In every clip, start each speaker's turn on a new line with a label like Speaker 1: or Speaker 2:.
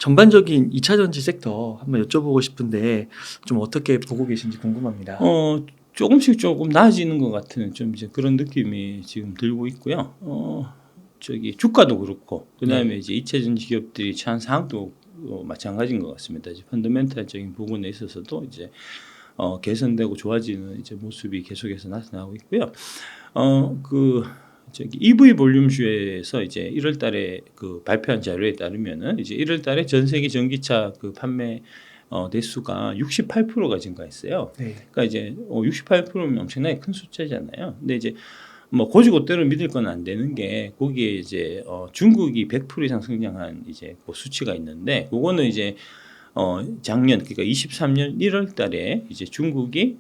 Speaker 1: 전반적인 2차 전지 섹터 한번 여쭤보고 싶은데 좀 어떻게 보고 계신지 궁금합니다.
Speaker 2: 조금씩 조금 나아지는 것 같은 좀 이제 그런 느낌이 지금 들고 있고요. 저기 주가도 그렇고 그다음에
Speaker 1: 네.
Speaker 2: 이제 2차 전지 기업들이 처한 상황도 마찬가지인 것 같습니다. 이제 펀더멘탈적인 부분에 있어서도 이제 개선되고 좋아지는 이제 모습이 계속해서 나타나고 있고요. 그 저기 EV 볼륨주에서 이제 1월 달에 그 발표한 자료에 따르면은 이제 1월 달에 전 세계 전기차 그 판매 대수가 68%가 증가했어요.
Speaker 1: 네.
Speaker 2: 그러니까 이제 68%면 엄청나게 큰 숫자잖아요. 근데 이제 뭐 고지고대로 믿을 건 안 되는 게 거기에 이제 중국이 100% 이상 성장한 이제 그 수치가 있는데 그거는 이제 작년 그러니까 23년 1월 달에 이제 중국이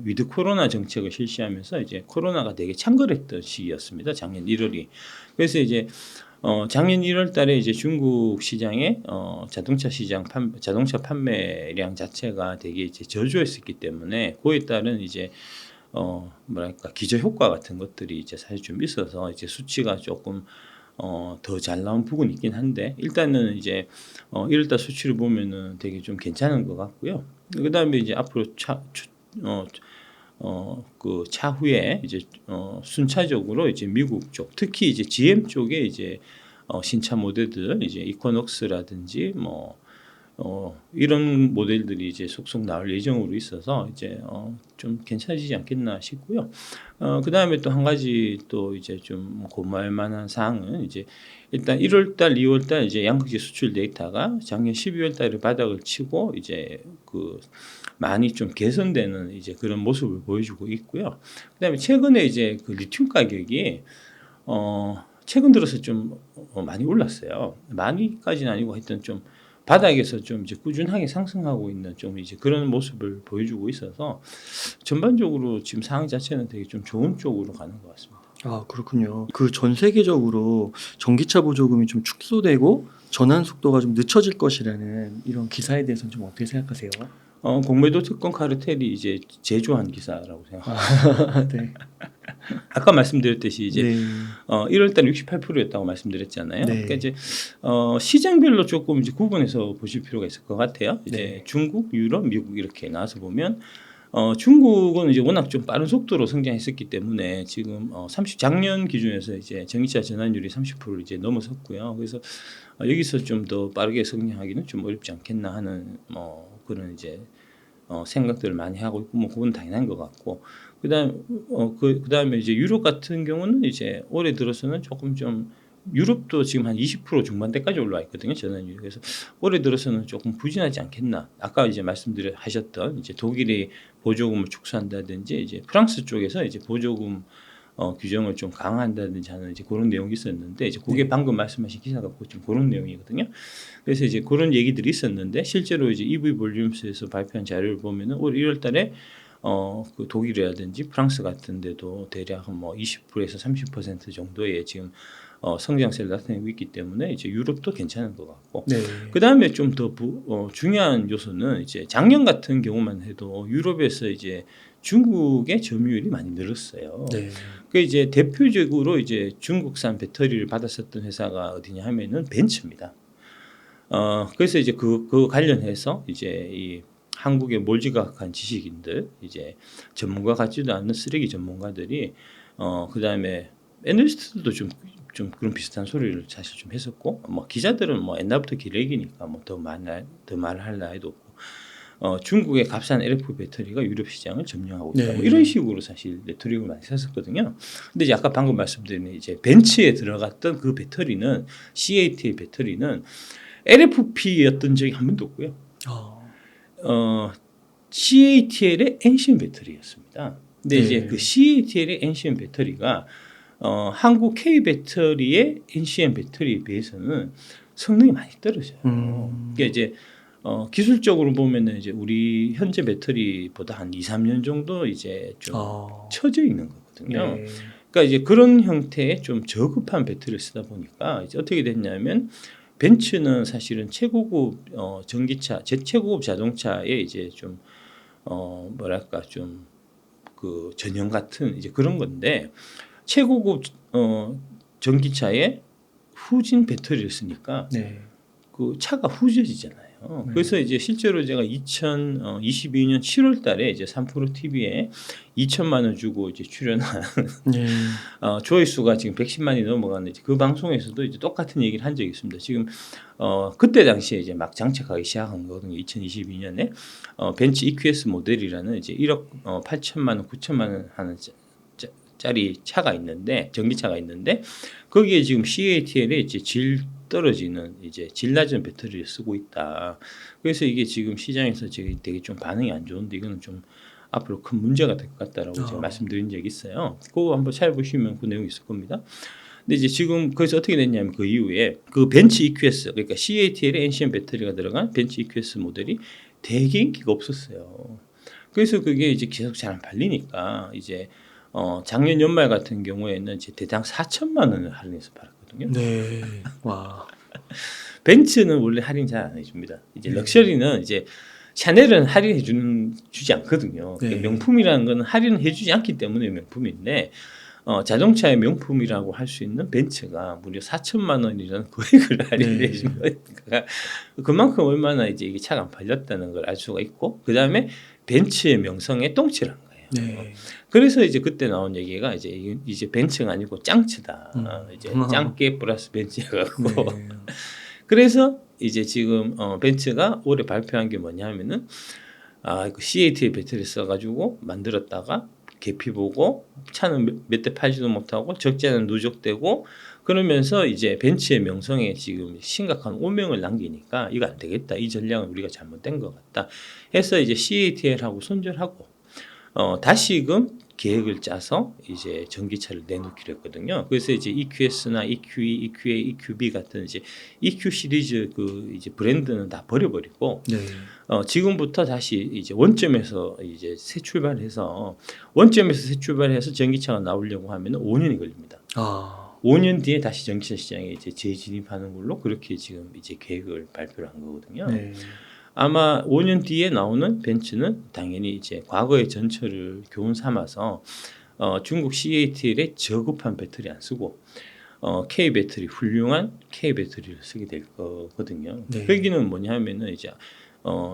Speaker 2: 위드 코로나 정책을 실시하면서 이제 코로나가 되게 창궐했던 시기였습니다. 작년 1월이. 그래서 이제 작년 1월 달에 이제 중국 시장의 자동차 판매량 자체가 되게 이제 저조했었기 때문에 그에 따른 이제 뭐랄까 기저 효과 같은 것들이 이제 사실 좀 있어서 이제 수치가 조금 더 잘 나온 부분이 있긴 한데 일단은 이제 1월달 수치를 보면은 되게 좀 괜찮은 것 같고요. 그다음에 이제 앞으로 그 차후에 이제 순차적으로 이제 미국 쪽 특히 이제 GM 쪽에 이제 신차 모델들 이제 이코녹스라든지 뭐 이런 모델들이 이제 속속 나올 예정으로 있어서 이제 좀 괜찮아지지 않겠나 싶고요. 그다음에 또 한 가지 또 이제 좀 고마울 만한 사항은 이제 일단 1월 달, 2월 달 이제 양극재 수출 데이터가 작년 12월 달에 바닥을 치고 이제 그 많이 좀 개선되는 이제 그런 모습을 보여주고 있고요. 그다음에 최근에 이제 그 리튬 가격이 최근 들어서 좀 많이 올랐어요. 많이까지는 아니고 하여튼 좀 바닥에서 좀 이제 꾸준하게 상승하고 있는 좀 이제 그런 모습을 보여주고 있어서 전반적으로 지금 상황 자체는 되게 좀 좋은 쪽으로 가는 것 같습니다.
Speaker 1: 아, 그렇군요. 그 전 세계적으로 전기차 보조금이 좀 축소되고 전환 속도가 좀 늦춰질 것이라는 이런 기사에 대해서는 좀 어떻게 생각하세요?
Speaker 2: 공매도 특권 카르텔이 이제 제조한 기사라고 생각합니다.
Speaker 1: 아, 네.
Speaker 2: 아까 말씀드렸듯이 이제
Speaker 1: 네.
Speaker 2: 1월 달 68%였다고 말씀드렸잖아요.
Speaker 1: 네.
Speaker 2: 그러니까 이제 시장별로 조금 이제 구분해서 보실 필요가 있을 것 같아요. 이제
Speaker 1: 네.
Speaker 2: 중국, 유럽, 미국 이렇게 나와서 보면 중국은 이제 워낙 좀 빠른 속도로 성장했었기 때문에 지금 작년 기준에서 이제 전기차 전환율이 30%를 이제 넘어섰고요. 그래서 여기서 좀 더 빠르게 성장하기는 좀 어렵지 않겠나 하는 그런 이제 생각들을 많이 하고 있고 뭐 그건 당연한 것 같고 그다음에 이제 유럽 같은 경우는 이제 올해 들어서는 조금 좀 유럽도 지금 한 20% 중반대까지 올라와 있거든요 전환율이. 그래서 올해 들어서는 조금 부진하지 않겠나. 아까 이제 하셨던 이제 독일이 보조금을 축소한다든지 이제 프랑스 쪽에서 이제 보조금 규정을 좀 강화한다든지 하는 이제 그런 내용이 있었는데 이제 그게
Speaker 1: 네.
Speaker 2: 방금 말씀하신 기사가 좀 그런 내용이거든요. 그래서 이제 그런 얘기들이 있었는데 실제로 이제 EV 볼륨스에서 발표한 자료를 보면은 올 1월달에 그 독일이라든지 프랑스 같은 데도 대략 뭐 20%에서 30% 정도의 지금 성장세를 나타내고 있기 때문에 이제 유럽도 괜찮은 것 같고
Speaker 1: 네.
Speaker 2: 그다음에 좀 더 중요한 요소는 이제 작년 같은 경우만 해도 유럽에서 이제 중국의 점유율이 많이 늘었어요.
Speaker 1: 네.
Speaker 2: 그 이제 대표적으로 이제 중국산 배터리를 받았었던 회사가 어디냐 하면은 벤츠입니다. 그래서 이제 그 관련해서 이제 이 한국의 몰지각한 지식인들 이제 전문가 같지도 않은 쓰레기 전문가들이 그다음에 애널리스트들도 좀 그런 비슷한 소리를 사실 좀 했었고 뭐 기자들은 뭐 옛날부터 기레기니까 뭐 더 말할 나위도 없고 중국의 값싼 LFP 배터리가 유럽 시장을 점령하고 있다. 뭐 이런
Speaker 1: 네.
Speaker 2: 식으로 사실 레토릭을 많이 썼었거든요. 근데 이제 아까 방금 말씀드린 이제 벤츠에 들어갔던 그 배터리는 CATL 배터리는 LFP였던 적이 한 번도 없고요. CATL의 NCM 배터리였습니다. 근데
Speaker 1: 네.
Speaker 2: 이제 그 CATL의 NCM 배터리가 한국 K 배터리의 NCM 배터리에 비해서는 성능이 많이 떨어져요. 그러니까 이제 기술적으로 보면은 이제 우리 현재 배터리보다 한 2, 3년 정도 이제 좀 처져 있는 거거든요.
Speaker 1: 네.
Speaker 2: 그러니까 이제 그런 형태의 좀 저급한 배터리를 쓰다 보니까 이제 어떻게 됐냐면 벤츠는 사실은 최고급 전기차, 최고급 자동차에 이제 좀 뭐랄까 좀 그 전형 같은 이제 그런 건데 최고급 전기차에 후진 배터리를 쓰니까
Speaker 1: 네.
Speaker 2: 그 차가 후져지잖아요. 그래서 이제 실제로 제가 2022년 7월 달에 이제 3프로 TV에 2천만 원 주고 이제 출연한
Speaker 1: 네.
Speaker 2: 조회수가 지금 110만이 넘어갔는데 그 방송에서도 이제 똑같은 얘기를 한 적이 있습니다. 지금 그때 당시에 이제 막 장착하기 시작한 거거든요. 2022년에 벤츠 EQS 모델이라는 이제 1억 8천만 원, 9천만 원 하는 짜리 차가 있는데 전기차가 있는데 거기에 지금 CATL에 이제 질 떨어지는 이제 질 낮은 배터리를 쓰고 있다. 그래서 이게 지금 시장에서 되게 좀 반응이 안 좋은데 이거는 좀 앞으로 큰 문제가 될 것 같다라고 제가 말씀드린 적이 있어요. 그거 한번 찾아보시면 그 내용이 있을 겁니다. 근데 이제 지금 그래서 어떻게 됐냐면 그 이후에 그 벤츠 EQS 그러니까 CATL에 NCM 배터리가 들어간 벤츠 EQS 모델이 되게 인기가 없었어요. 그래서 그게 이제 계속 잘 안 팔리니까 이제 작년 연말 같은 경우에는 이제 대당 4천만 원을 할인해서 팔았거든요.
Speaker 1: 네. 와.
Speaker 2: 벤츠는 원래 할인 잘 안 해줍니다. 이제 럭셔리는 이제 샤넬은 할인해 주지 않거든요.
Speaker 1: 네.
Speaker 2: 명품이라는 건 할인을 해주지 않기 때문에 명품인데 자동차의 명품이라고 할 수 있는 벤츠가 무려 4천만 원이라는 금액을 할인해 준 거니까 그만큼 얼마나 이제 이게 차가 안 팔렸다는 걸 알 수가 있고 그 다음에 벤츠의 명성에 똥칠한 거예요.
Speaker 1: 네.
Speaker 2: 그래서 이제 그때 나온 얘기가 이제 벤츠가 아니고 짱츠다. 이제 짱깨 플러스 벤츠여갖고
Speaker 1: 네.
Speaker 2: 그래서 이제 지금 벤츠가 올해 발표한 게 뭐냐면은 그 CATL 배터리 써가지고 만들었다가 계피 보고 차는 몇 대 팔지도 못하고 적재는 누적되고 그러면서 이제 벤츠의 명성에 지금 심각한 오명을 남기니까 이거 안 되겠다. 이 전략은 우리가 잘못된 것 같다. 해서 이제 CATL하고 손절하고 다시금 계획을 짜서 이제 전기차를 내놓기로 했거든요. 그래서 이제 EQS나 EQE, EQA, EQB 같은 이제 EQ 시리즈 그 이제 브랜드는 다 버려버리고
Speaker 1: 네.
Speaker 2: 지금부터 다시 이제 원점에서 이제 새 출발해서 원점에서 새 출발해서 전기차가 나오려고 하면 5년이 걸립니다. 5년 뒤에 다시 전기차 시장에 이제 재진입하는 걸로 그렇게 지금 이제 계획을 발표를 한 거거든요.
Speaker 1: 네.
Speaker 2: 아마 5년 뒤에 나오는 벤츠는 당연히 이제 과거의 전철을 교훈 삼아서 중국 CATL에 저급한 배터리 안 쓰고 K 배터리 훌륭한 K 배터리를 쓰게 될 거거든요.
Speaker 1: 네.
Speaker 2: 그 얘기는 뭐냐면은 이제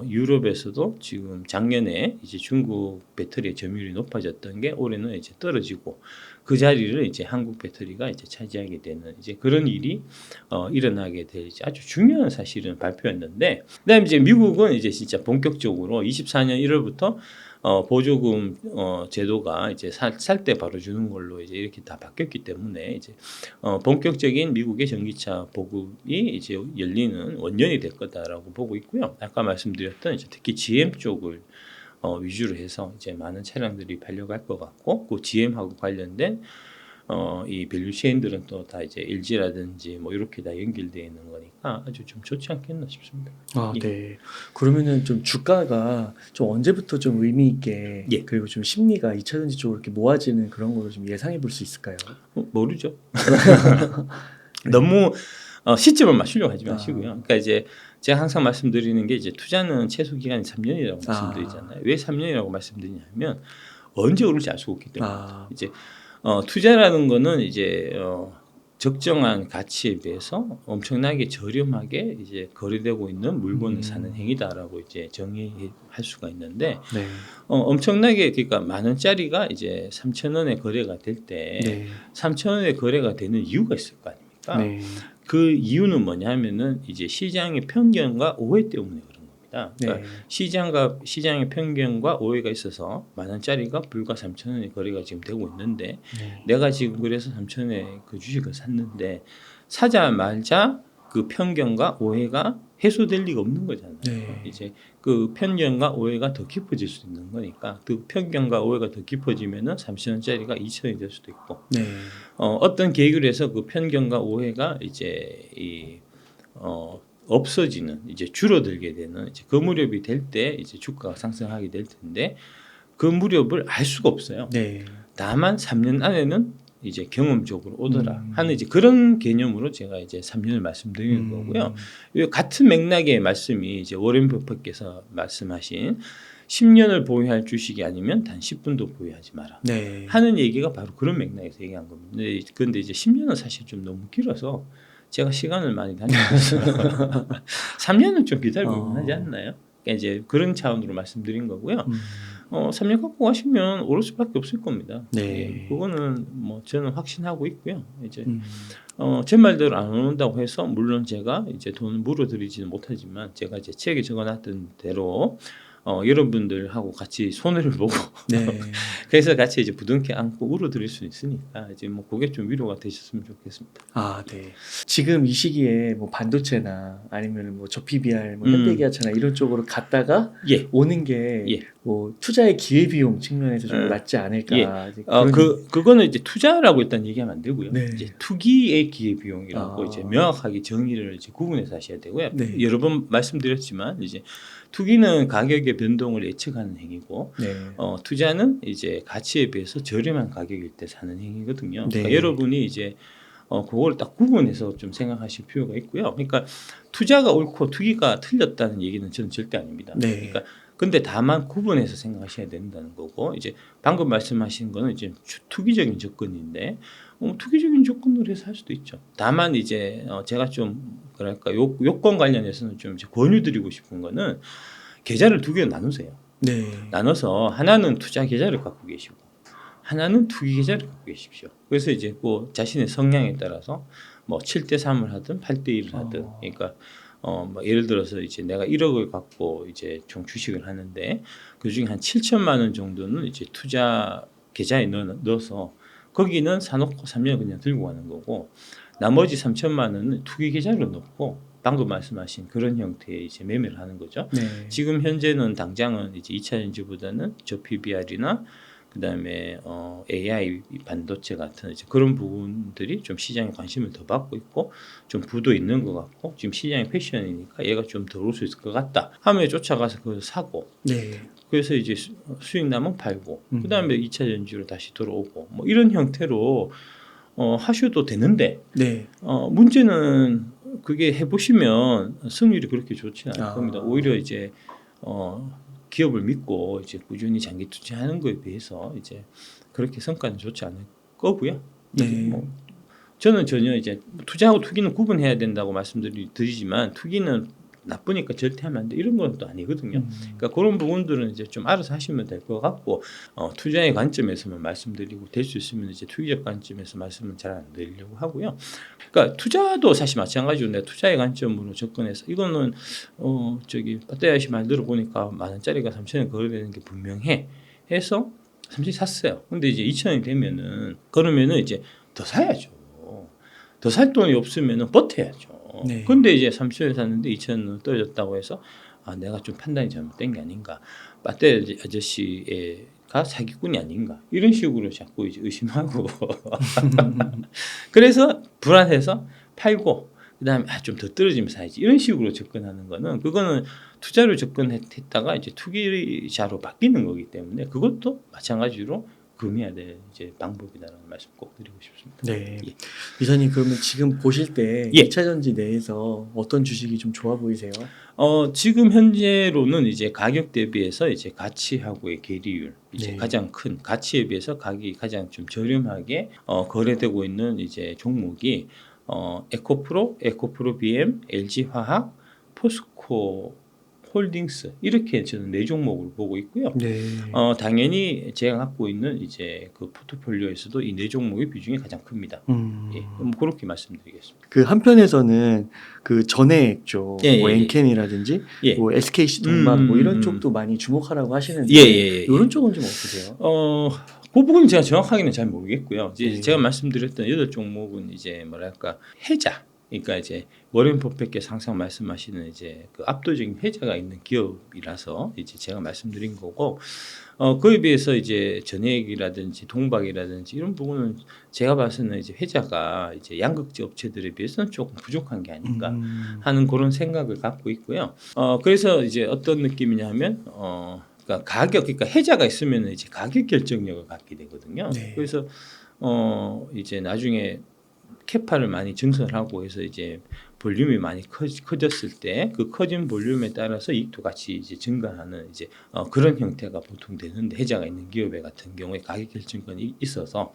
Speaker 2: 유럽에서도 지금 작년에 이제 중국 배터리의 점유율이 높아졌던 게 올해는 이제 떨어지고 그 자리를 이제 한국 배터리가 이제 차지하게 되는 이제 그런 일이 일어나게 될 이제 아주 중요한 사실은 발표였는데 그다음에 이제 미국은 이제 진짜 본격적으로 24년 1월부터 보조금 제도가 이제 살 때 바로 주는 걸로 이제 이렇게 다 바뀌었기 때문에 이제 본격적인 미국의 전기차 보급이 이제 열리는 원년이 될 거다라고 보고 있고요. 아까 말씀드렸던 이제 특히 GM 쪽을 위주로 해서 이제 많은 차량들이 팔려갈 것 같고 그 GM하고 관련된 이 밸류체인들은 또 다 이제 LG라든지 뭐 이렇게 다 연결되어 있는 거니까 아주 좀 좋지 않겠나 싶습니다. 예.
Speaker 1: 네. 그러면은 좀 주가가 좀 언제부터 좀 의미 있게
Speaker 2: 예.
Speaker 1: 그리고 좀 심리가 2차 전지 쪽으로 이렇게 모아지는 그런 거를 좀 예상해 볼 수 있을까요?
Speaker 2: 모르죠. 너무 시점을 맞추려고 하지 마시고요. 그러니까 이제 제가 항상 말씀드리는 게 이제 투자는 최소 기간이 3년이라고 말씀드리잖아요. 왜 3년이라고 말씀드리냐면 언제 오를지 알 수가 없기 때문에 이제 투자라는 거는 이제 적정한 가치에 비해서 엄청나게 저렴하게 이제 거래되고 있는 물건을 사는 행위다라고 이제 정의할 수가 있는데
Speaker 1: 네.
Speaker 2: 엄청나게 그러니까 만 원짜리가 이제 3,000원에 거래가 될 때
Speaker 1: 네.
Speaker 2: 3,000원에 거래가 되는 이유가 있을 거 아닙니까?
Speaker 1: 네.
Speaker 2: 그 이유는 뭐냐면은 이제 시장의 편견과 오해 때문에 그런 겁니다. 그러니까
Speaker 1: 네.
Speaker 2: 시장의 편견과 오해가 있어서 만 원짜리가 불과 3,000원에 거래가 지금 되고 있는데
Speaker 1: 네.
Speaker 2: 내가 지금 그래서 3,000원에 그 주식을 샀는데 사자마자 그 편견과 오해가 해소될 리가 없는 거잖아요.
Speaker 1: 네.
Speaker 2: 이제 그 편견과 오해가 더 깊어질 수 있는 거니까 그 편견과 오해가 더 깊어지면은 3,000원짜리가 2,000원이 될 수도 있고
Speaker 1: 네.
Speaker 2: 어떤 계기로 해서 그 편견과 오해가 이제 없어지는 이제 줄어들게 되는 이제 그 무렵이 될 때 이제 주가가 상승하게 될 텐데 그 무렵을 알 수가 없어요.
Speaker 1: 네.
Speaker 2: 다만 3년 안에는 이제 경험적으로 오더라 하는 이제 그런 개념으로 제가 이제 3년을 말씀드리는 거고요. 같은 맥락의 말씀이 이제 워렌 버핏께서 말씀하신 10년을 보유할 주식이 아니면 단 10분도 보유하지 마라
Speaker 1: 네.
Speaker 2: 하는 얘기가 바로 그런 맥락에서 얘기한 겁니다. 그런데 이제 10년은 사실 좀 너무 길어서 제가 시간을 많이 다녀서 3년은 좀 기다리고 하지 않나요? 그러니까 이제 그런 차원으로 말씀드린 거고요. 3년 갖고 가시면 오를 수밖에 없을 겁니다.
Speaker 1: 네.
Speaker 2: 예, 그거는 뭐 저는 확신하고 있고요. 이제
Speaker 1: 음.
Speaker 2: 제 말대로 안 오른다고 해서 물론 제가 이제 돈을 물어드리지는 못하지만 제가 이제 책에 적어놨던 대로 여러분들하고 같이 손해를 보고
Speaker 1: 네.
Speaker 2: 그래서 같이 이제 부둥켜 안고 울어드릴 수 있으니까 이제 뭐 그게 좀 위로가 되셨으면 좋겠습니다.
Speaker 1: 아, 네. 지금 이 시기에 뭐 반도체나 아니면 뭐 저PBR, 뭐 현대기아차나 이런 쪽으로 갔다가
Speaker 2: 예.
Speaker 1: 오는 게
Speaker 2: 예.
Speaker 1: 뭐 투자의 기회 비용 측면에서 좀 낫지 않을까.
Speaker 2: 예.
Speaker 1: 이제 그런-
Speaker 2: 그거는 이제 투자라고 일단 얘기하면 안 되고요.
Speaker 1: 네.
Speaker 2: 이제 투기의 기회 비용이라고
Speaker 1: 아.
Speaker 2: 이제 명확하게 정의를 이제 구분해서 하셔야 되고요.
Speaker 1: 네.
Speaker 2: 여러 번 말씀드렸지만 이제 투기는 가격의 변동을 예측하는 행위고
Speaker 1: 네.
Speaker 2: 투자는 이제 가치에 비해서 저렴한 가격일 때 사는 행위거든요.
Speaker 1: 네.
Speaker 2: 그러니까 여러분이 이제 그걸 딱 구분해서 좀 생각하실 필요가 있고요. 그러니까 투자가 옳고 투기가 틀렸다는 얘기는 저는 절대 아닙니다.
Speaker 1: 네.
Speaker 2: 그러니까 근데 다만 구분해서 생각하셔야 된다는 거고 이제 방금 말씀하신 거는 이제 투기적인 접근인데 투기적인 접근으로 해서 할 수도 있죠. 다만 이제 제가 좀 뭐랄까 요건 관련해서는 좀 이제 권유드리고 싶은 거는 계좌를 두 개로 나누세요.
Speaker 1: 네.
Speaker 2: 나눠서 하나는 투자 계좌를 갖고 계시고 하나는 투기 계좌를 갖고 계십시오. 그래서 이제 그 자신의 성향에 따라서 뭐 7대3을 하든 8대1을 하든 그러니까 뭐 예를 들어서 이제 내가 1억을 갖고 이제 총 주식을 하는데 그 중에 한 7천만 원 정도는 이제 투자 계좌에 넣어서 거기는 사놓고 3년 그냥 들고 가는 거고 나머지 3천만 원은 투기 계좌로 넣고 방금 말씀하신 그런 형태의 이제 매매를 하는 거죠.
Speaker 1: 네.
Speaker 2: 지금 현재는 당장은 이제 2차 전지보다는 저PBR이나 그다음에 AI 반도체 같은 이제 그런 부분들이 좀 시장에 관심을 더 받고 있고 좀 부도 있는 것 같고 지금 시장이 패션이니까 얘가 좀 더 오를 수 있을 것 같다 하면 쫓아가서 그걸 사고
Speaker 1: 네.
Speaker 2: 그래서 이제 수익 나면 팔고 그다음에 2차 전지로 다시 들어오고 뭐 이런 형태로 하셔도 되는데
Speaker 1: 네.
Speaker 2: 문제는 그게 해보시면 승률이 그렇게 좋지는 않을 겁니다. 오히려 이제 기업을 믿고 이제 꾸준히 장기 투자하는 거에 비해서 이제 그렇게 성과는 좋지 않을 거고요.
Speaker 1: 네.
Speaker 2: 뭐 저는 전혀 이제 투자하고 투기는 구분해야 된다고 말씀드리지만 투기는 나쁘니까 절대 하면 안 돼 이런 건 또 아니거든요. 그러니까 그런 부분들은 이제 좀 알아서 하시면 될 것 같고 투자의 관점에서만 말씀드리고 될 수 있으면 이제 투기적 관점에서 말씀은 잘 안 드리려고 하고요. 그러니까 투자도 사실 마찬가지로 내가 투자의 관점으로 접근해서 이거는 빠떼야 씨 말 들어보니까 10,000원짜리가 3,000원 거래되는 게 분명해 해서 3,000원 샀어요. 근데 이제 2,000원이 되면은 그러면은 이제 더 사야죠. 더 살 돈이 없으면은 버텨야죠.
Speaker 1: 네.
Speaker 2: 근데 이제 3,000원에 샀는데 2,000원 떨어졌다고 해서 내가 좀 판단이 잘못된 게 아닌가, 빠떼 아저씨가 사기꾼이 아닌가 이런 식으로 자꾸 이제 의심하고 그래서 불안해서 팔고 그다음에 좀 더 떨어지면 사야지 이런 식으로 접근하는 거는 그거는 투자로 접근했다가 이제 투기자로 바뀌는 거기 때문에 그것도 마찬가지로 금해야 될 이제 방법이다라는 말씀 꼭 드리고 싶습니다.
Speaker 1: 네.
Speaker 2: 예.
Speaker 1: 이사님 그러면 지금 보실 때
Speaker 2: 예.
Speaker 1: 2차 전지 내에서 어떤 주식이 좀 좋아 보이세요?
Speaker 2: 지금 현재로는 이제 가격 대비해서 이제 가치하고의 괴리율 이제
Speaker 1: 네.
Speaker 2: 가장 큰 가치에 비해서 가격이 가장 좀 저렴하게 거래되고 있는 이제 종목이 에코프로, 에코프로 BM, LG화학, 포스코 홀딩스 이렇게 저는 4종목을 보고 있고요.
Speaker 1: 네.
Speaker 2: 당연히 제가 갖고 있는 이제 그 포트폴리오에서도 이 4종목의 비중이 가장 큽니다. 예, 뭐 그렇게 말씀드리겠습니다.
Speaker 1: 그 한편에서는 그 전해액 쪽,
Speaker 2: 예,
Speaker 1: 뭐
Speaker 2: 예, 예.
Speaker 1: 엔캔이라든지
Speaker 2: 예.
Speaker 1: 뭐 SKC 동막 뭐 이런 쪽도 많이 주목하라고 하시는데
Speaker 2: 예.
Speaker 1: 이런 쪽은 좀 어떠세요?
Speaker 2: 그 부분은 제가 정확하게는 잘 모르겠고요. 이제
Speaker 1: 네.
Speaker 2: 제가 말씀드렸던 8종목은 이제 뭐랄까 해자, 그러니까 이제 워렌 버핏께서 항상 말씀하시는 이제 그 압도적인 해자가 있는 기업이라서 이제 제가 말씀드린 거고, 그에 비해서 이제 전액이라든지 동박이라든지 이런 부분은 제가 봐서는 이제 해자가 이제 양극재 업체들에 비해서는 조금 부족한 게 아닌가 하는 그런 생각을 갖고 있고요. 그래서 이제 어떤 느낌이냐면 그러니까 가격, 그러니까 해자가 있으면 이제 가격 결정력을 갖게 되거든요.
Speaker 1: 네.
Speaker 2: 그래서 이제 나중에 캐파를 많이 증설하고 해서 이제 볼륨이 많이 커졌을 때 그 커진 볼륨에 따라서 이익도 같이 이제 증가하는 이제 그런 형태가 보통 되는데 해자가 있는 기업에 같은 경우에 가격 결정권이 있어서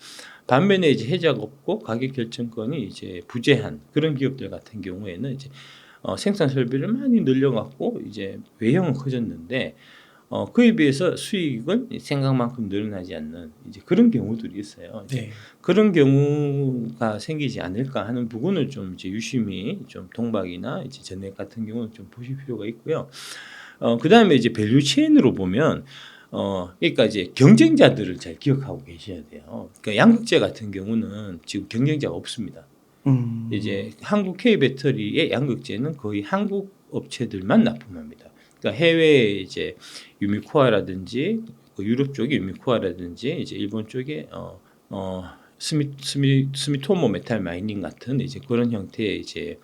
Speaker 2: 반면에 이제 해자가 없고 가격 결정권이 이제 부재한 그런 기업들 같은 경우에는 이제 생산 설비를 많이 늘려갖고 이제 외형은 커졌는데 그에 비해서 수익은 생각만큼 늘어나지 않는 이제 그런 경우들이 있어요. 이제
Speaker 1: 네.
Speaker 2: 그런 경우가 생기지 않을까 하는 부분을 좀 이제 유심히 좀 동박이나 이제 전액 같은 경우는 좀 보실 필요가 있고요. 그 다음에 이제 밸류 체인으로 보면 그러니까 이제 경쟁자들을 잘 기억하고 계셔야 돼요. 그러니까 양극재 같은 경우는 지금 경쟁자가 없습니다. 이제 한국 K 배터리의 양극재는 거의 한국 업체들만 납품합니다. 그러니까 해외에 이제 유미코아라든지 그 유럽 쪽에 유미코아라든지 이제 일본 쪽에 스미토모 메탈 마이닝 같은 이제 그런 형태의 이제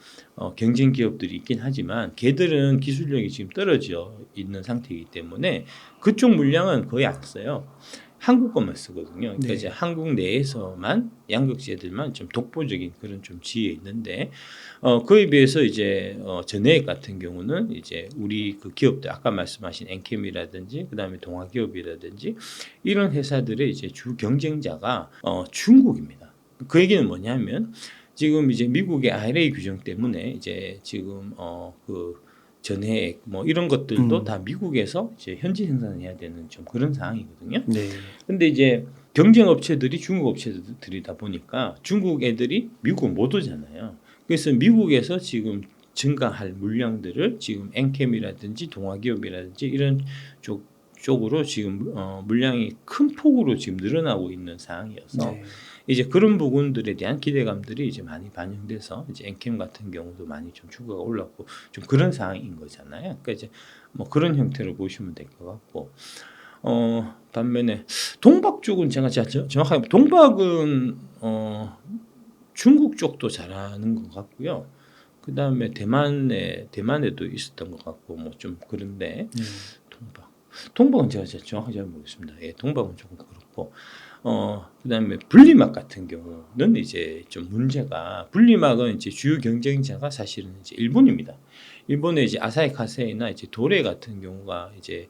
Speaker 2: 경쟁 기업들이 있긴 하지만 걔들은 기술력이 지금 떨어져 있는 상태이기 때문에 그쪽 물량은 거의 안 써요. 한국 것만 쓰거든요. 그러니까
Speaker 1: 네.
Speaker 2: 이제 한국 내에서만 양극재들만 좀 독보적인 그런 좀 지위에 있는데 그에 비해서 이제 전해액 같은 경우는 이제 우리 그 기업들 아까 말씀하신 엔캠이라든지 그다음에 동아기업이라든지 이런 회사들의 이제 주 경쟁자가 중국입니다. 그 얘기는 뭐냐면 지금 이제 미국의 IRA 규정 때문에 이제 지금 그 전해액 뭐 이런 것들도 다 미국에서 이제 현지 생산을 해야 되는 좀 그런 상황이거든요.
Speaker 1: 네.
Speaker 2: 근데 이제 경쟁 업체들이 중국 업체들이다 보니까 중국 애들이 미국 못 오잖아요. 그래서 미국에서 지금 증가할 물량들을 지금 엔캠이라든지 동아기업이라든지 이런 쪽으로 지금 물량이 큰 폭으로 지금 늘어나고 있는 상황이어서
Speaker 1: 네.
Speaker 2: 이제 그런 부분들에 대한 기대감들이 이제 많이 반영돼서 이제 엔캠 같은 경우도 많이 좀 주가가 올랐고 좀 그런 상황인 거잖아요. 그러니까 이제 뭐 그런 형태로 보시면 될 것 같고 반면에 동박 쪽은 제가 정확하게 동박은 중국 쪽도 잘하는 것 같고요. 그 다음에 대만에도 있었던 것 같고 뭐 좀 그런데 동박은 제가 정확하게 잘 모르겠습니다. 예, 동박은 조금 그렇고 그다음에 분리막 같은 경우는 이제 좀 문제가 분리막은 이제 주요 경쟁자가 사실은 이제 일본입니다. 일본의 이제 아사히 카세이나 이제 도레 같은 경우가 이제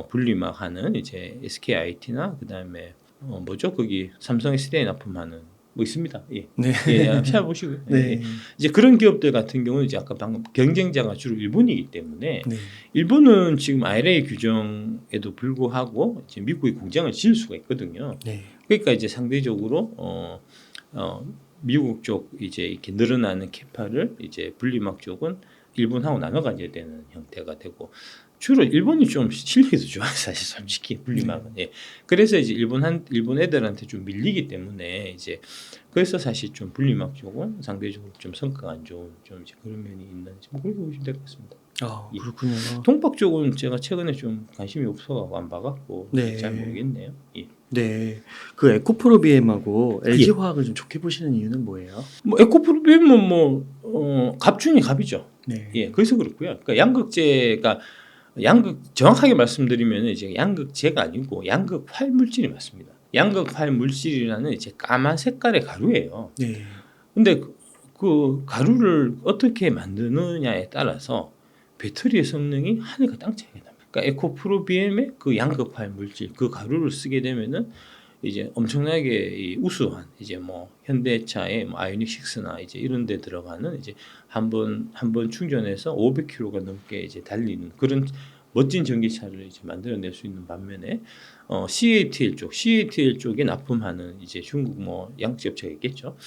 Speaker 2: 분리막하는 이제 SKIT나 그다음에 뭐죠 거기 삼성 SDI 납품하는 뭐 있습니다. 예.
Speaker 1: 네.
Speaker 2: 예, 찾아보시고요.
Speaker 1: 네.
Speaker 2: 예. 이제 그런 기업들 같은 경우는 이제 아까 방금 경쟁자가 주로 일본이기 때문에
Speaker 1: 네.
Speaker 2: 일본은 지금 IRA 규정에도 불구하고 이제 미국에 공장을 지을 수가 있거든요.
Speaker 1: 네.
Speaker 2: 그러니까 이제 상대적으로 미국 쪽 이제 이렇게 늘어나는 캐파를 이제 분리막 쪽은 일본하고 나눠 가져야 되는 형태가 되고 주로 일본이 좀 실력이 더 좋아요 사실 솔직히 분리막은. 예. 그래서 이제 일본 애들한테 좀 밀리기 때문에 이제 그래서 사실 좀 분리막 쪽은 상대적으로 좀 성과가 안 좋은 좀 이제 그런 면이 있는지 뭐 그렇게 보시면 될 것 같습니다. 예.
Speaker 1: 그렇군요.
Speaker 2: 동박 쪽은 제가 최근에 좀 관심이 없어가지고 안 봐갖고
Speaker 1: 네.
Speaker 2: 잘 모르겠네요. 예.
Speaker 1: 네. 그 에코프로비엠하고
Speaker 2: 예.
Speaker 1: LG화학을 좀 좋게 보시는 이유는 뭐예요?
Speaker 2: 뭐 에코프로비엠은 갑 중에 갑이죠.
Speaker 1: 네.
Speaker 2: 예, 그래서 그렇고요. 그러니까 양극재가 정확하게 말씀드리면 이제 양극재가 아니고 양극 활물질이 맞습니다. 양극 활물질이라는 이제 까만 색깔의 가루예요.
Speaker 1: 네.
Speaker 2: 근데 그 가루를 어떻게 만드느냐에 따라서 배터리의 성능이 하늘과 땅 차이가 납니다. 그러니까 에코프로비엠의 그 양극 활물질 그 가루를 쓰게 되면은 이제 엄청나게 이 우수한 이제 뭐 현대차의 뭐 아이오닉 6나 이제 이런 데 들어가는 이제 한 번 충전해서 500km가 넘게 이제 달리는 그런 멋진 전기차를 이제 만들어낼 수 있는 반면에 CATL 쪽에 납품하는 이제 중국 뭐 양극재 업체가 있겠죠.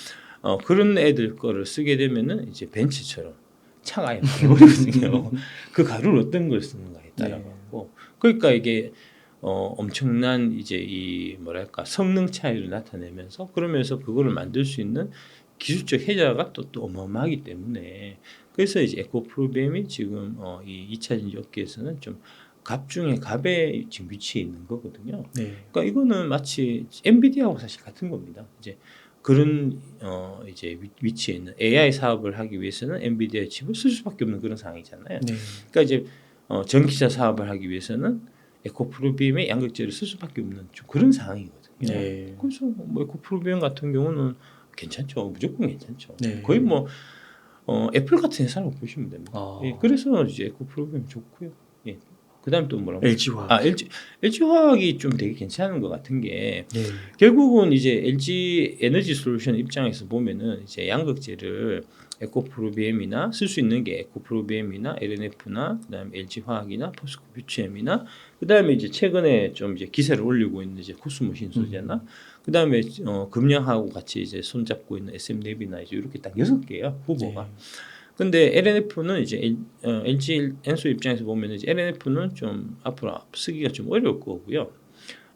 Speaker 2: 그런 애들 거를 쓰게 되면은 이제 벤츠처럼 차가 아예 망해버리거든요. 그 가루를 어떤 걸 쓰는가에 따라 갖고 그러니까 이게 엄청난 이제 이 뭐랄까 성능 차이를 나타내면서 그러면서 그거를 만들 수 있는 기술적 해자가 또 어마어마하기 때문에 그래서 이제 에코프로비엠이 지금 이 2차 전지 업계에서는 좀 갑 중에 갑에 지금 위치해 있는 거거든요.
Speaker 1: 네.
Speaker 2: 그러니까 이거는 마치 엔비디아하고 사실 같은 겁니다. 이제 그런 이제 위치에 있는 AI 사업을 하기 위해서는 엔비디아 칩을 쓸 수밖에 없는 그런 상황이잖아요.
Speaker 1: 네.
Speaker 2: 그러니까 이제 전기차 사업을 하기 위해서는 에코프로비엠의 양극재를 쓸 수밖에 없는 좀 그런 상황이거든요.
Speaker 1: 네.
Speaker 2: 그래서 뭐 에코프로비엠 같은 경우는 괜찮죠. 무조건 괜찮죠.
Speaker 1: 네.
Speaker 2: 거의 뭐 애플 같은 회사라고 보시면 됩니다.
Speaker 1: 아.
Speaker 2: 예, 그래서 이제 에코 프로그램 좋고요. 예. 그다음 또 뭐라고?
Speaker 1: LG화학.
Speaker 2: LG 화학이 좀 되게 괜찮은 것 같은 게
Speaker 1: 네.
Speaker 2: 결국은 이제 LG 에너지 솔루션 입장에서 보면은 이제 양극재를 에코프로비엠이나 쓸 수 있는 게 에코프로비엠이나 LNF나 그다음에 LG 화학이나 포스코 퓨처엠이나 그다음에 이제 최근에 좀 이제 기세를 올리고 있는 이제 코스모 신소재나 그다음에 금양하고 같이 이제 손잡고 있는 SM랩이나 이제 이렇게 딱 6개예요 후보가.
Speaker 1: 네.
Speaker 2: 근데 LNF는 이제 LG 엔소 입장에서 보면 이제 LNF는 좀 앞으로 쓰기가 좀 어려울 거고요.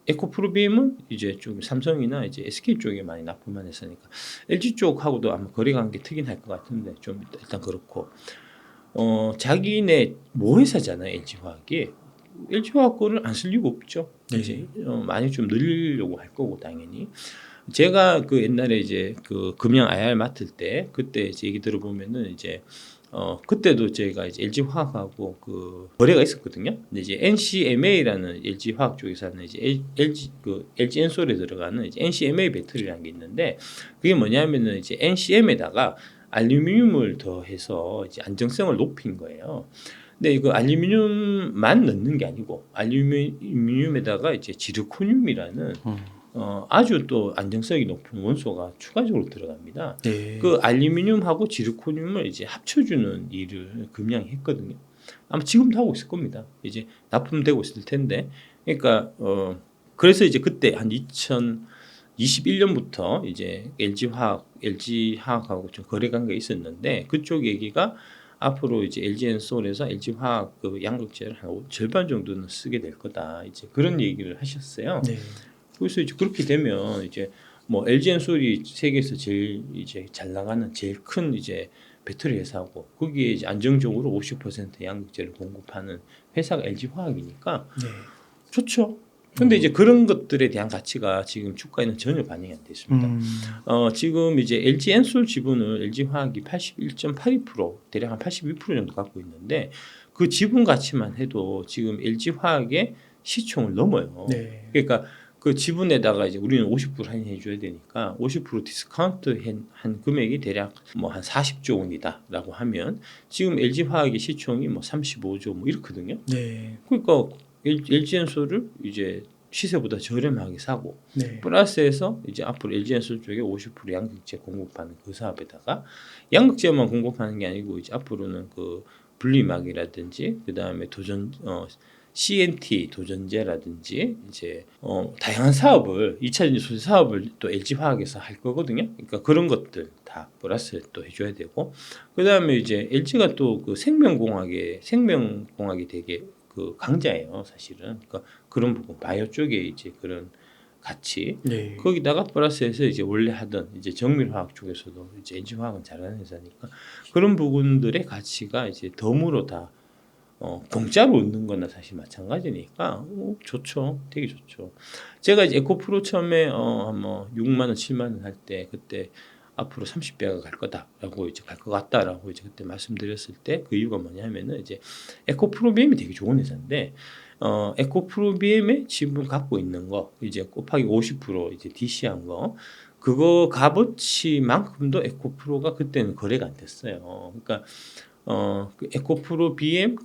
Speaker 2: 에코프로비엠은 이제 좀 삼성이나 이제 SK 쪽에 많이 납품만 했으니까 LG 쪽하고도 아마 거래 관계 특이할 것 같은데 좀 일단 그렇고 자기네 모회사잖아요 LG 화학이. LG 화학 거를 안 쓸 리가 없죠.
Speaker 1: 네.
Speaker 2: 이제 많이 좀 늘리려고 할 거고 당연히. 제가 그 옛날에 이제 그 금양 IR 맡을 때 그때 이제 얘기 들어보면은 이제 그때도 저희가 이제 LG 화학하고 그 거래가 있었거든요. 근데 이제 NCMA라는 LG 화학 쪽에서 하는 이제 LG 엔솔에 들어가는 이제 NCMA 배터리라는 게 있는데 그게 뭐냐면은 이제 NCM에다가 알루미늄을 더해서 이제 안정성을 높인 거예요. 근데 이거 알루미늄만 넣는 게 아니고 알루미늄에다가 이제 지르코늄이라는 아주 또 안정성이 높은 원소가 추가적으로 들어갑니다.
Speaker 1: 네.
Speaker 2: 그 알루미늄하고 지르코늄을 이제 합쳐주는 일을 금양이 했거든요. 아마 지금도 하고 있을 겁니다. 이제 납품되고 있을 텐데, 그러니까 그래서 이제 그때 한 2021년부터 이제 LG 화학하고 좀 거래 관계가 있었는데 그쪽 얘기가 앞으로 이제 LG 엔솔에서 LG 화학 그 양극재를 한 절반 정도는 쓰게 될 거다. 이제 그런 얘기를 하셨어요.
Speaker 1: 네.
Speaker 2: 그래서 이제 그렇게 되면 이제 뭐 LG 엔솔이 세계에서 제일 이제 잘 나가는 제일 큰 이제 배터리 회사고 거기에 이제 안정적으로 50% 양극재를 공급하는 회사가 LG 화학이니까
Speaker 1: 네.
Speaker 2: 좋죠. 근데 이제 그런 것들에 대한 가치가 지금 주가에는 전혀 반영이 안 돼 있습니다. 지금 이제 LG 엔솔 지분을 LG 화학이 81.82% 대략 한 82% 정도 갖고 있는데 그 지분 가치만 해도 지금 LG 화학의 시총을 넘어요.
Speaker 1: 네.
Speaker 2: 그러니까 그 지분에다가 이제 우리는 50% 할인해 줘야 되니까 50% 디스카운트 한 금액이 대략 뭐 한 40조 원이다라고 하면 지금 LG 화학의 시총이 뭐 35조 뭐 이렇거든요.
Speaker 1: 네.
Speaker 2: 그러니까 LG 엔솔을 이제 시세보다 저렴하게 사고
Speaker 1: 네.
Speaker 2: 플러스해서 이제 앞으로 LG 엔솔 쪽에 50% 양극재 공급하는 그 사업에다가 양극재만 공급하는 게 아니고 이제 앞으로는 그 분리막이라든지 그다음에 CNT 도전제라든지 이제 다양한 사업을 2차 전지 소재 사업을 또 LG 화학에서 할 거거든요. 그러니까 그런 것들 다 플러스 또 해줘야 되고 그다음에 이제 LG가 또 그 생명공학이 되게 그 강자예요, 사실은. 그러니까 그런 부분 바이오 쪽에 이제 그런 가치
Speaker 1: 네.
Speaker 2: 거기다가 플러스해서 이제 원래 하던 이제 정밀화학 쪽에서도 이제 LG 화학은 잘하는 회사니까 그런 부분들의 가치가 이제 덤으로 다 공짜로 얻는 거나 사실 마찬가지니까 좋죠. 되게 좋죠. 제가 이제 에코프로 처음에 뭐 6만 원, 7만 원 할 때 그때 앞으로 30배가 갈 거다라고 이제 갈 것 같다라고 이제 그때 말씀드렸을 때 그 이유가 뭐냐면은 이제 에코프로비엠이 되게 좋은 회사인데 에코프로비엠의 지분 갖고 있는 거 이제 곱하기 50% 이제 DC한 거 그거 값어치만큼도 에코프로가 그때는 거래가 안 됐어요. 그러니까 그 에코프로 BM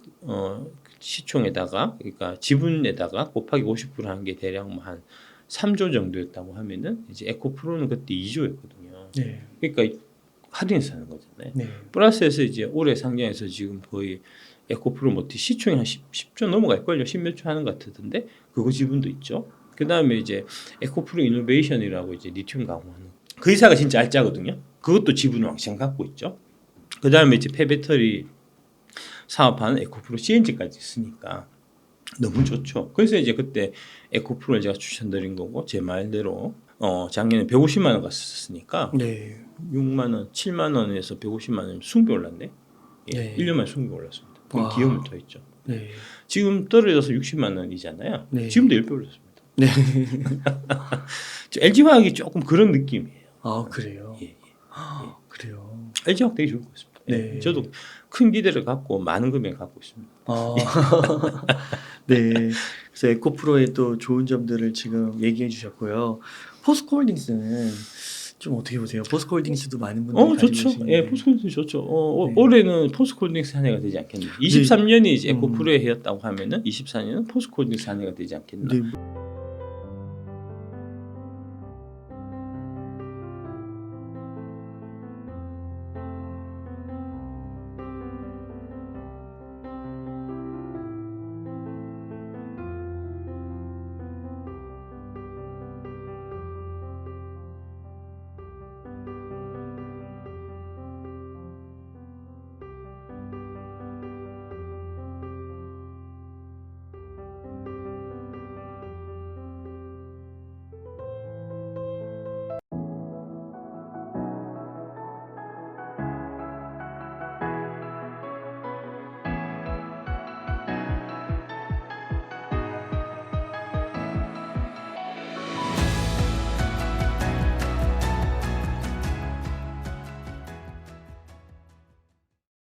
Speaker 2: 시총에다가 그러니까 지분에다가 곱하기 50% 한 게 대략 뭐 한 3조 정도였다고 하면은 이제 에코프로는 그때 2조였거든요.
Speaker 1: 네.
Speaker 2: 그러니까 할인해서 하는 거잖아요.
Speaker 1: 네.
Speaker 2: 플러스해서 이제 올해 상장해서 지금 거의 에코프로 모티 시총이 한 10조 넘어갈걸요. 10몇 조 하는 것 같던데 그거 지분도 있죠. 그 다음에 이제 에코프로 이노베이션이라고 이제 리튬 강화하는 그 회사가 진짜 알짜거든요. 그것도 지분을 왕창 갖고 있죠. 그 다음에 이제 폐배터리 사업하는 에코프로 CNG까지 있으니까 너무 좋죠. 그래서 이제 그때 에코프로를 제가 추천드린 거고 제 말대로 작년에 150만 원 갔었으니까
Speaker 1: 네.
Speaker 2: 6만 원, 7만 원에서 150만 원 숭배 올랐네. 예,
Speaker 1: 네.
Speaker 2: 1년 만에 숭배 올랐습니다.
Speaker 1: 와.
Speaker 2: 기업을 더 했죠.
Speaker 1: 네.
Speaker 2: 지금 떨어져서 60만 원이잖아요.
Speaker 1: 네.
Speaker 2: 지금도 10배 올랐습니다.
Speaker 1: 네.
Speaker 2: LG 화학이 조금 그런 느낌이에요.
Speaker 1: 아, 그래요.
Speaker 2: 예, 예.
Speaker 1: 그래요.
Speaker 2: LG 화학 되게 좋을 것 같습니다.
Speaker 1: 네.
Speaker 2: 예, 저도 큰 기대를 갖고 많은 금액을 갖고 있습니다.
Speaker 1: 아. 네. 그래서 에코프로의 또 좋은 점들을 지금 얘기해 주셨고요. 포스코홀딩스는 좀 어떻게 보세요? 포스코홀딩스도 많은 분들이 가지고
Speaker 2: 좋죠.
Speaker 1: 계시는데.
Speaker 2: 예, 포스코홀딩스 좋죠.
Speaker 1: 네.
Speaker 2: 올해는 포스코홀딩스 한 해가 되지 않겠나. 23년이 이제 에코프로의 해였다고 하면은 24년은 포스코홀딩스 한 해가 되지 않겠나.
Speaker 1: 네.